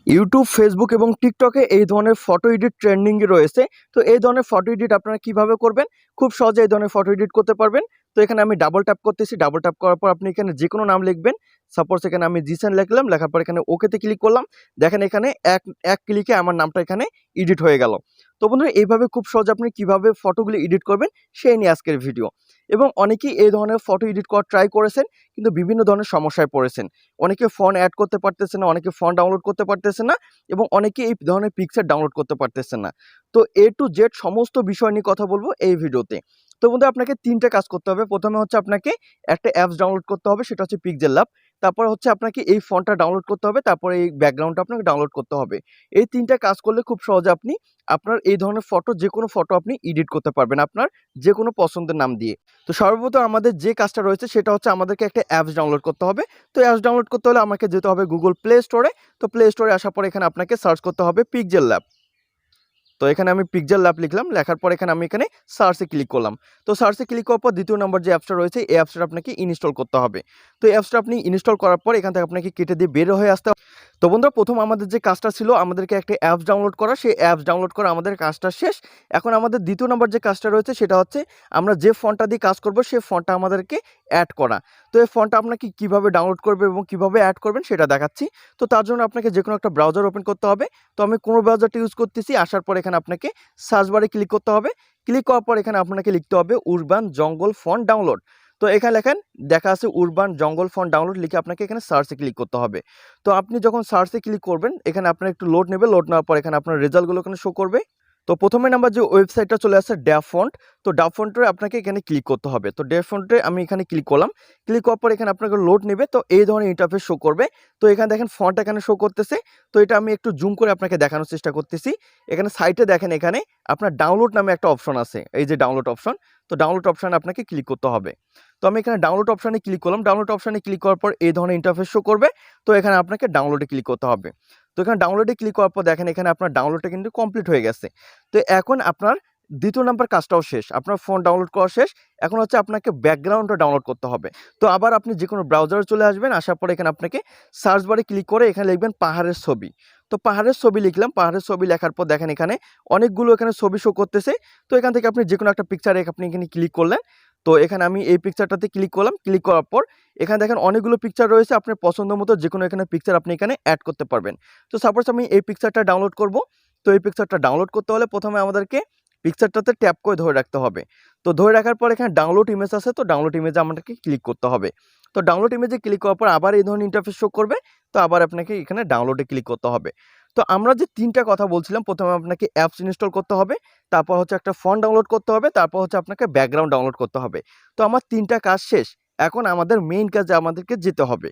YouTube, Facebook এবং টিকটকে এই ধরনের ফটো এডিট ট্রেন্ডিংয়ে রয়েছে। তো এই ধরনের ফটো এডিট আপনারা কিভাবে করবেন? খুব সহজে এই ধরনের ফটো এডিট করতে পারবেন। তো এখানে আমি ডাবল ট্যাপ করতেছি। ডাবল ট্যাপ করার পর আপনি এখানে যেকোনো নাম লিখবেন। সাপোজ এখানে আমি জিসান লিখলাম। লেখার পর এখানে ওকেতে ক্লিক করলাম। দেখেন এখানে এক ক্লিকে আমার নামটা এখানে এডিট হয়ে গেল। তো বন্ধুরা, এইভাবে খুব সহজে আপনি কিভাবে ফটোগুলো এডিট করবেন সেই নিয়ে আজকের ভিডিও। এবং অনেকেই এই ধরনের ফটো এডিট করার ট্রাই করেছেন, কিন্তু বিভিন্ন ধরনের সমস্যায় পড়েছেন। অনেকে ফন্ট অ্যাড করতে পারতেছে না, অনেকে ফন্ট ডাউনলোড করতে পারতেছে না, এবং অনেকে এই ধরনের পিকচার ডাউনলোড করতে পারতেছে না। তো A to Z সমস্ত বিষয় নিয়ে কথা বলবো এই ভিডিওতে। তো বন্ধু, আপনাকে 3টে কাজ করতে হবে। প্রথমে হচ্ছে আপনাকে একটা অ্যাপস ডাউনলোড করতে হবে, সেটা হচ্ছে Pixellab। তারপরে হচ্ছে আপনাকে এই ফন্টটা ডাউনলোড করতে হবে, তারপরে এই ব্যাকগ্রাউন্ডটা আপনাকে ডাউনলোড করতে হবে। এই 3টা কাজ করলে খুব সহজে আপনি আপনার এই ধরনের ফটো, যেকোনো ফটো আপনি এডিট করতে পারবেন আপনার যেকোনো পছন্দের নাম দিয়ে। তো সর্বপ্রথম আমাদের যে কাজটা রয়েছে সেটা হচ্ছে আমাদেরকে একটা অ্যাপস ডাউনলোড করতে হবে। তো অ্যাপস ডাউনলোড করতে হলে আমাকে যেতে হবে গুগল প্লে স্টোরে। তো প্লে স্টোরে আসার পর এখানে আপনাকে সার্চ করতে হবে Pixellab। তো এখানে আমি Pixellab লিখলাম। লেখার পর এখানে আমি এখানে সার্চে ক্লিক করলাম। তো সার্চে ক্লিক করার পর দ্বিতীয় নম্বর যে অ্যাপসটা রয়েছে, এই অ্যাপসটা আপনাকে ইনস্টল করতে হবে। তো এই অ্যাপসটা আপনি ইনস্টল করার পর এখান থেকে আপনাকে কেটে দিয়ে বের হয়ে আসতে হবে। তো বন্ধুরা, প্রথম আমাদের যে কাজটা ছিল আমাদেরকে একটা অ্যাপস ডাউনলোড করা, সেই অ্যাপস ডাউনলোড করা আমাদের কাজটা শেষ। এখন আমাদের দ্বিতীয় নম্বর যে কাজটা রয়েছে সেটা হচ্ছে আমরা যে ফন্টটা দিয়ে কাজ করব সেই ফন্টটা আমাদেরকে অ্যাড করা। তো এই ফন্টটা আপনাকে কিভাবে ডাউনলোড করবে এবং কিভাবে অ্যাড করবেন সেটা দেখাচ্ছি। তো তার জন্য আপনাকে যে কোনো একটা ব্রাউজার ওপেন করতে হবে। তো আমি কোনো ব্রাউজারটা ইউজ করতেছি। আসার পর এখানে আপনাকে সার্চ বারে ক্লিক করতে হবে। ক্লিক করার পর এখানে আপনাকে লিখতে হবে উরবান জঙ্গল ফন্ট ডাউনলোড। তো এখানে লেখেন দেখা আছে উরবান জঙ্গল ফন্ট ডাউনলোড, লিখে আপনাকে এখানে সার্চে ক্লিক করতে হবে। তো আপনি যখন সার্চে ক্লিক করবেন এখানে আপনার একটু লোড নেবে। লোড নেওয়ার পর এখানে আপনার রেজাল্টগুলো এখানে শো করবে। তো প্রথমে নাম্বার যে ওয়েবসাইটটা চলে আসছে ড্যাব ফন্ট। তো ড্যাব ফন্টে আপনাকে এখানে ক্লিক করতে হবে। তো ড্যাব ফন্টে আমি এখানে ক্লিক করলাম। ক্লিক করার পর এখানে আপনাকে লোড নেবে। তো এই ধরনের ইন্টারফেস শো করবে। তো এখানে দেখেন ফন্ট এখানে শো করতেছে। তো এটা আমি একটু জুম করে আপনাকে দেখানোর চেষ্টা করতেছি। এখানে সাইটে দেখেন এখানে আপনার ডাউনলোড নামে একটা অপশন আছে, এই যে ডাউনলোড অপশন। তো ডাউনলোড অপশনে আপনাকে ক্লিক করতে হবে। তো আমি এখানে ডাউনলোড অপশনে ক্লিক করলাম। ডাউনলোড অপশনে ক্লিক করার পর এই ধরনের ইন্টারফেস শো করবে। তো এখানে আপনাকে ডাউনলোডে ক্লিক করতে হবে। তো এখানে ডাউনলোডে ক্লিক করার পর দেখেন এখানে আপনার ডাউনলোডটা কিন্তু কমপ্লিট হয়ে গেছে। তো এখন আপনার দ্বিতীয় নাম্বার কাজটাও শেষ, আপনার ফোন ডাউনলোড করা শেষ। এখন হচ্ছে আপনাকে ব্যাকগ্রাউন্ডটা ডাউনলোড করতে হবে। তো আবার আপনি যে কোনো ব্রাউজারে চলে আসবেন। আসার পরে এখানে আপনাকে সার্চ বারে ক্লিক করে এখানে লিখবেন পাহাড়ের ছবি। তো পাহাড়ের ছবি লিখলাম। পাহাড়ের ছবি লেখার পর দেখেন এখানে অনেকগুলো এখানে ছবি শো করতেছে। তো এখান থেকে আপনি যে কোনো একটা পিকচারে আপনি এখানে ক্লিক করলেন। তো এখানে আমি এই পিকচারটাতে ক্লিক করলাম। ক্লিক করার পর এখানে দেখেন অনেকগুলো পিকচার রয়েছে। আপনার পছন্দ মতো যে কোনো এখানে পিকচার আপনি এখানে অ্যাড করতে পারবেন। তো সাপোজ আমি এই পিকচারটা ডাউনলোড করব। তো এই পিকচারটা ডাউনলোড করতে হলে প্রথমে আমাদেরকে পিকচারটাতে ট্যাপ করে ধরে রাখতে হবে। তো ধরে রাখার পর এখানে ডাউনলোড ইমেজ আছে। তো ডাউনলোড ইমেজে আমাদেরকে ক্লিক করতে হবে। তো ডাউনলোড ইমেজে ক্লিক করার পর আবার এই ধরনের ইন্টারফেস শো করবে। তো আবার আপনাকে এখানে ডাউনলোডে ক্লিক করতে হবে। তো আমরা যে 3টা কথা বলছিলাম, প্রথমে আপনাকে অ্যাপস ইনস্টল করতে হবে, তারপর হচ্ছে একটা ফন্ট ডাউনলোড করতে হবে, তারপর হচ্ছে আপনাকে ব্যাকগ্রাউন্ড ডাউনলোড করতে হবে। তো আমার 3টা কাজ শেষ। এখন আমাদের মেইন কাজে আমাদেরকে যেতে হবে।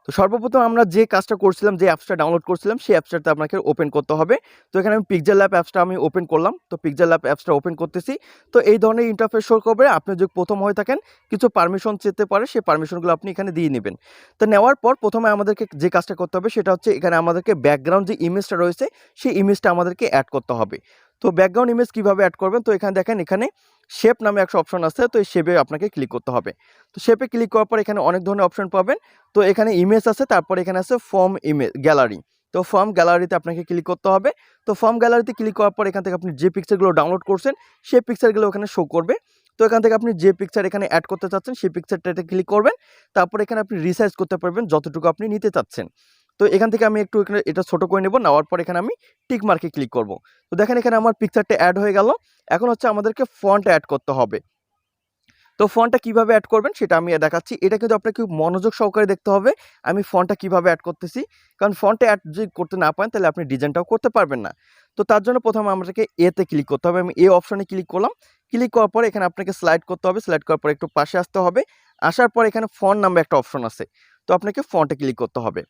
তো সর্বপ্রথম আমরা যে কাজটা করছিলাম, যে অ্যাপসটা ডাউনলোড করছিলাম সেই অ্যাপসটাতে আপনাকে ওপেন করতে হবে। তো এখানে আমি Pixellab অ্যাপসটা আমি ওপেন করলাম। তো Pixellab অ্যাপসটা ওপেন করতেছি। তো এই ধরনের ইন্টারফেস শো করবে। আপনি যদি প্রথম হয়ে থাকেন কিছু পারমিশন চেতে পারে, সেই পারমিশনগুলো আপনি এখানে দিয়ে নেবেন। তো নেওয়ার পর প্রথমে আমাদেরকে যে কাজটা করতে হবে সেটা হচ্ছে এখানে আমাদেরকে ব্যাকগ্রাউন্ড যে ইমেজটা রয়েছে সেই ইমেজটা আমাদেরকে অ্যাড করতে হবে। তো ব্যাকগ্রাউন্ড ইমেজ কিভাবে অ্যাড করবেন? তো এখানে দেখেন এখানে শেপ নামে একটা অপশন আছে। তো এই শেপে আপনাকে ক্লিক করতে হবে। তো শেপে ক্লিক করার পর এখানে অনেক ধরনের অপশন পাবেন। তো এখানে ইমেজ আছে, তারপরে এখানে আছে ফর্ম ইমেজ গ্যালারি। তো ফর্ম গ্যালারিতে আপনাকে ক্লিক করতে হবে। তো ফর্ম গ্যালারিতে ক্লিক করার পর এখান থেকে আপনি যে পিকচারগুলো ডাউনলোড করছেন সেই পিকচারগুলো ওখানে শো করবে। তো এখান থেকে আপনি যে পিকচার এখানে অ্যাড করতে চাচ্ছেন সেই পিকচারটাতে ক্লিক করবেন। তারপর এখানে আপনি রিসাইজ করতে পারবেন যতটুকু আপনি নিতে চাচ্ছেন। তো এখান থেকে আমি একটু এখানে এটা ছোট করে নেব। নেওয়ার পর এখানে আমি টিক মার্কে ক্লিক করব। তো দেখেন এখানে আমার পিকচারটা অ্যাড হয়ে গেল। এখন হচ্ছে আমাদেরকে ফন্ট অ্যাড করতে হবে। তো ফন্টটা কিভাবে অ্যাড করবেন সেটা আমি দেখাচ্ছি। এটা কিন্তু আপনাকে খুব মনোযোগ সহকারে দেখতে হবে। আমি ফন্টটা কিভাবে অ্যাড করতেছি। কারণ ফন্টে অ্যাড যদি করতে না পারেন তাহলে আপনি ডিজাইনটাও করতে পারবেন না। তো তার জন্য প্রথমে আমাদেরকে এতে ক্লিক করতে হবে। আমি অপশনে ক্লিক করলাম। ক্লিক করার পরে এখানে আপনাকে স্লাইড করতে হবে। স্লাইড করার পর একটু পাশে আসতে হবে। আসার পর এখানে ফন্ট নামে একটা অপশন আছে। তো আপনাকে ফন্টে ক্লিক করতে হবে।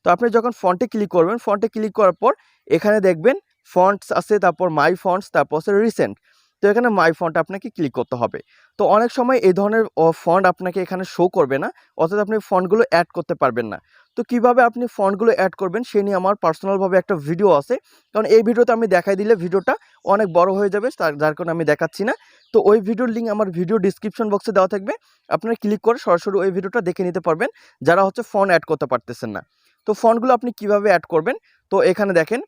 তো আপনি যখন ফন্টে ক্লিক করবেন, ফন্টে ক্লিক করার পর এখানে দেখবেন ফন্টস আছে, তারপর মাই ফন্টস, তারপর আছে রিসেন্ট। তো এখানে মাই ফন্ট আপনাকে ক্লিক করতে হবে। তো অনেক সময় এই ধরনের ফন্ট আপনাকে এখানে শো করবে না, অর্থাৎ আপনি ফন্টগুলো অ্যাড করতে পারবেন না। তো কিভাবে আপনি ফন্টগুলো অ্যাড করবেন সে নিয়ে আমার পার্সোনালভাবে একটা ভিডিও আছে। কারণ এই ভিডিওতে আমি দেখাই দিলে ভিডিওটা অনেক বড় হয়ে যাবে, যার কারণে আমি দেখাচ্ছি না। তো ওই ভিডিওর লিঙ্ক আমার ভিডিও ডিসক্রিপশন বক্সে দেওয়া থাকবে। আপনারা ক্লিক করে সরাসরি ওই ভিডিওটা দেখে নিতে পারবেন যারা হচ্ছে ফন্ট অ্যাড করতে পারতেছেন না। তো ফন্টগুলো আপনি কিভাবে অ্যাড করবেন? তো এখানে দেখেন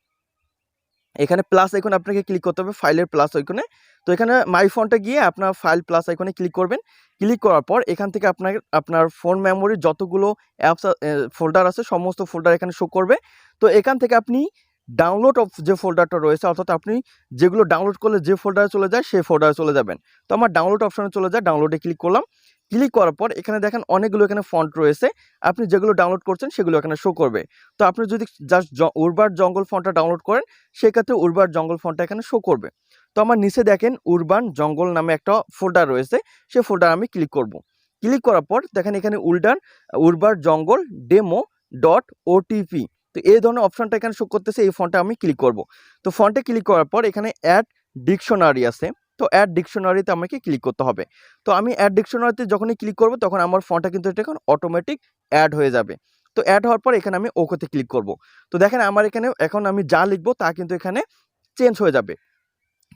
এখানে প্লাস আইকনে আপনাকে ক্লিক করতে হবে, ফাইলের প্লাস আইকনে। তো এখানে মাই ফন্টে গিয়ে আপনার ফাইল প্লাস আইকনে ক্লিক করবেন। ক্লিক করার পর এখান থেকে আপনার ফোন মেমোরির যতগুলো অ্যাপস ফোল্ডার আছে সমস্ত ফোল্ডার এখানে শো করবে। তো এখান থেকে আপনি ডাউনলোড অফ যে ফোল্ডারটা রয়েছে, অর্থাৎ আপনি যেগুলো ডাউনলোড করলে যে ফোল্ডারে চলে যায় সেই ফোল্ডারে চলে যাবেন। তো আমার ডাউনলোড অপশনে চলে যায়, ডাউনলোডে ক্লিক করলাম। ক্লিক করার পর এখানে দেখেন অনেকগুলো এখানে ফন্ট রয়েছে, আপনি যেগুলো ডাউনলোড করছেন সেগুলো এখানে শো করবে। তো আপনি যদি জাস্ট উর্বার জঙ্গল ফন্টটা ডাউনলোড করেন সেক্ষেত্রে উর্বার জঙ্গল ফন্টটা এখানে শো করবে। তো আমার নিচে দেখেন উরবান জঙ্গল নামে একটা ফোল্ডার রয়েছে, সেই ফোল্ডার আমি ক্লিক করব। ক্লিক করার পর দেখেন এখানে উর্বার জঙ্গল ডেমো .otp, তো এই ধরনের অপশনটা এখানে শো করতেছে, এই ফন্টে আমি ক্লিক করব। তো ফন্টে ক্লিক করার পর এখানে অ্যাড ডিকশনারি আছে, তো অ্যাড ডিকশনারিতে আমাকে ক্লিক করতে হবে। তো আমি অ্যাড ডিকশনারিতে যখনই ক্লিক করব তখন আমার ফন্টটা কিন্তু এটা এখন অটোমেটিক অ্যাড হয়ে যাবে। তো অ্যাড হওয়ার পর এখানে আমি ওকেতে ক্লিক করব। তো দেখেন আমার এখানে এখন আমি যা লিখবো তা কিন্তু এখানে চেঞ্জ হয়ে যাবে।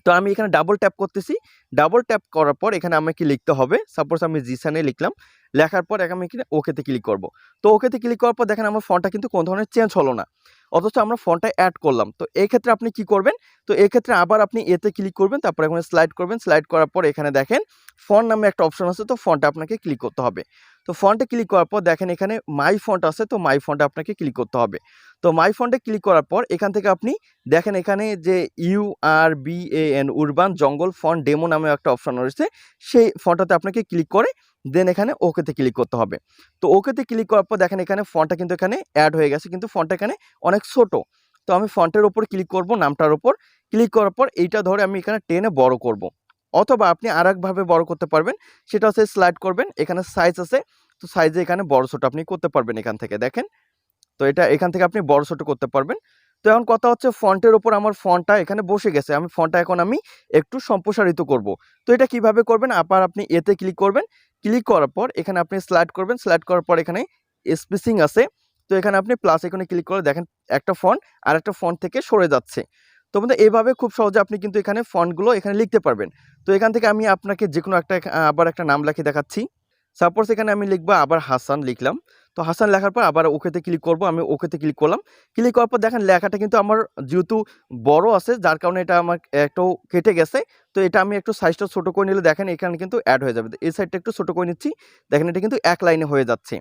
তো আমি এখানে ডাবল ট্যাপ করতেছি, ডাবল ট্যাপ করার পর এখানে আমাকে লিখতে হবে, সাপোজ আমি জিসানে লিখলাম, লেখার পর আমি এখানে ওকেতে ক্লিক করব। তো ওকেতে ক্লিক করার পর দেখেন আমার ফন্টটা কিন্তু কোনো ধরনের চেঞ্জ হলো না, অথচ আমরা ফন্টটা অ্যাড করলাম। তো এই ক্ষেত্রে আপনি কি করবেন, তো এই ক্ষেত্রে আবার আপনি এতে ক্লিক করবেন, তারপর এখানে স্লাইড করবেন, স্লাইড করার পর এখানে দেখেন ফন্ট নামে একটা অপশন আছে, তো ফন্টে আপনাকে ক্লিক করতে হবে। তো ফন্টে ক্লিক করার পর দেখেন এখানে মাই ফন্ট আছে, তো মাই ফন্টে আপনাকে ক্লিক করতে হবে। তো মাই ফন্টে ক্লিক করার পর এখান থেকে আপনি দেখেন এখানে যে URBAN উরবান জঙ্গল ফন্ট ডেমো নামে একটা অপশন রয়েছে, সেই ফন্টটাতে আপনাকে ক্লিক করে দেন এখানে ওকেতে ক্লিক করতে হবে। তো ওকেতে ক্লিক করার পর দেখেন এখানে ফন্টটা কিন্তু এখানে অ্যাড হয়ে গেছে, কিন্তু ফন্টটা এখানে অনেক ছোট। তো আমি ফন্টের ওপর ক্লিক করব, নামটার ওপর ক্লিক করার পর এইটা ধরে আমি এখানে টেনে বড় করব। অথবা আপনি আরেকভাবে বড় করতে পারবেন, সেটা হচ্ছে স্লাইড করবেন, এখানে সাইজ আছে, তো সাইজে এখানে বড় ছোট আপনি করতে পারবেন এখান থেকে দেখেন। তো এটা এখান থেকে আপনি বড় ছোট করতে পারবেন। তো এখন কথা হচ্ছে ফন্টের ওপর আমার ফন্টটা এখানে বসে গেছে, আমি ফন্টটা এখন আমি একটু সম্প্রসারিত করব। তো এটা কিভাবে করবেন, আবার আপনি এতে ক্লিক করবেন, ক্লিক করার পর এখানে আপনি স্লাইড করবেন, স্লাইড করার পর এখানে স্পেসিং আছে, তো এখানে আপনি প্লাস এখানে ক্লিক করে দেখেন একটা ফন্ট আর একটা ফন্ট থেকে সরে যাচ্ছে। তো বন্ধু এইভাবে খুব সহজে আপনি কিন্তু এখানে ফন্টগুলো এখানে লিখতে পারবেন। তো এখান থেকে আমি আপনাকে যে কোনো একটা আবার একটা নাম লিখে দেখাচ্ছি। সাপোজ এখানে আমি লিখবো আবার হাসান লিখলাম। তো হাসান লেখার পর আবার ওকেতে ক্লিক করব, আমি ওকেতে ক্লিক করলাম। ক্লিক করার পর দেখেন লেখাটা কিন্তু আমার যেহেতু বড় আছে যার কারণে এটা আমার একটু কেটে গেছে। তো এটা আমি একটু সাইজটা ছোট করে নিলে দেখেন এখানে কিন্তু অ্যাড হয়ে যাবে। এই সাইডটা একটু ছোট করে নিচ্ছি, দেখেন এটা কিন্তু এক লাইনে হয়ে যাচ্ছে।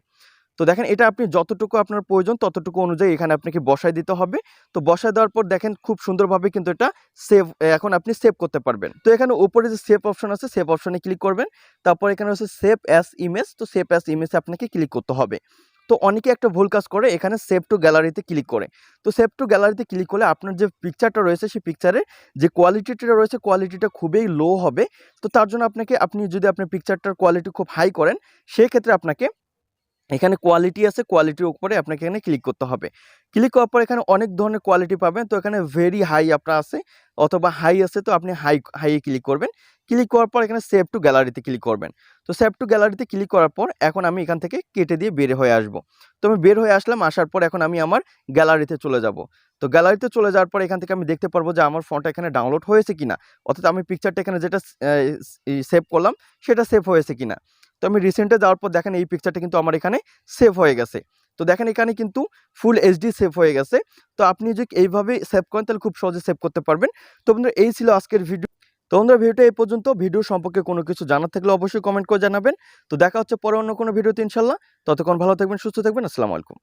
তো দেখেন এটা আপনি যতটুকু আপনার প্রয়োজন ততটুকু অনুযায়ী এখানে আপনাকে বসায় দিতে হবে। তো বসায় দেওয়ার পর দেখেন খুব সুন্দরভাবে কিন্তু এটা এখন আপনি সেভ করতে পারবেন। তো এখানে উপরে যে সেভ অপশন আছে, সেভ অপশনে ক্লিক করবেন। তারপর এখানে হচ্ছে সেভ অ্যাজ ইমেজ, তো সেভ অ্যাজ ইমেজে আপনাকে ক্লিক করতে হবে। তো অনেকে একটা ভুল কাজ করে এখানে সেভ টু গ্যালারিতে ক্লিক করে। তো সেভ টু গ্যালারিতে ক্লিক করলে আপনার যে পিকচারটা রয়েছে সেই পিকচারের যে কোয়ালিটিটা রয়েছে কোয়ালিটিটা খুবই লো হবে। তো তার জন্য আপনি যদি আপনার পিকচারটার কোয়ালিটি খুব হাই করেন সেক্ষেত্রে আপনাকে এখানে কোয়ালিটি আছে, কোয়ালিটির উপরে আপনাকে এখানে ক্লিক করতে হবে। ক্লিক করার পর এখানে অনেক ধরনের কোয়ালিটি পাবেন। তো এখানে ভেরি হাই আপনার আছে অথবা হাই আছে, তো আপনি হাইয়ে ক্লিক করবেন। ক্লিক করার পর এখানে সেভ টু গ্যালারিতে ক্লিক করবেন। তো সেভ টু গ্যালারিতে ক্লিক করার পর এখন আমি এখান থেকে কেটে দিয়ে বের হয়ে আসব। তো আমি বের হয়ে আসলাম, আসার পর এখন আমি আমার গ্যালারিতে চলে যাব। তো গ্যালারিতে চলে যাওয়ার পর এখান থেকে আমি দেখতে পারবো যে আমার ফন্টটা এখানে ডাউনলোড হয়েছে কিনা, অর্থাৎ আমি পিকচারটা এখানে যেটা সেভ করলাম সেটা সেভ হয়েছে কিনা। তো আমি রিসেন্টে যাওয়ার পর দেখেন এই পিকচারটা কিন্তু আমার এখানে সেভ হয়ে গেছে। তো দেখেন এখানে কিন্তু ফুল এইচডি সেভ হয়ে গেছে। তো আপনি যদি এইভাবে সেভ করেন তাহলে খুব সহজে সেভ করতে পারবেন। তো বন্ধুরা এই ছিল আজকের ভিডিও। তো বন্ধুরা ভিডিওটা এই পর্যন্ত। ভিডিও সম্পর্কে কোনো কিছু জানার থাকলে অবশ্যই কমেন্ট করে জানাবেন। তো দেখা হচ্ছে পরে অন্য কোনো ভিডিওতে ইনশাল্লাহ। ততক্ষণ ভালো থাকবেন, সুস্থ থাকবেন। আসসালামু আলাইকুম।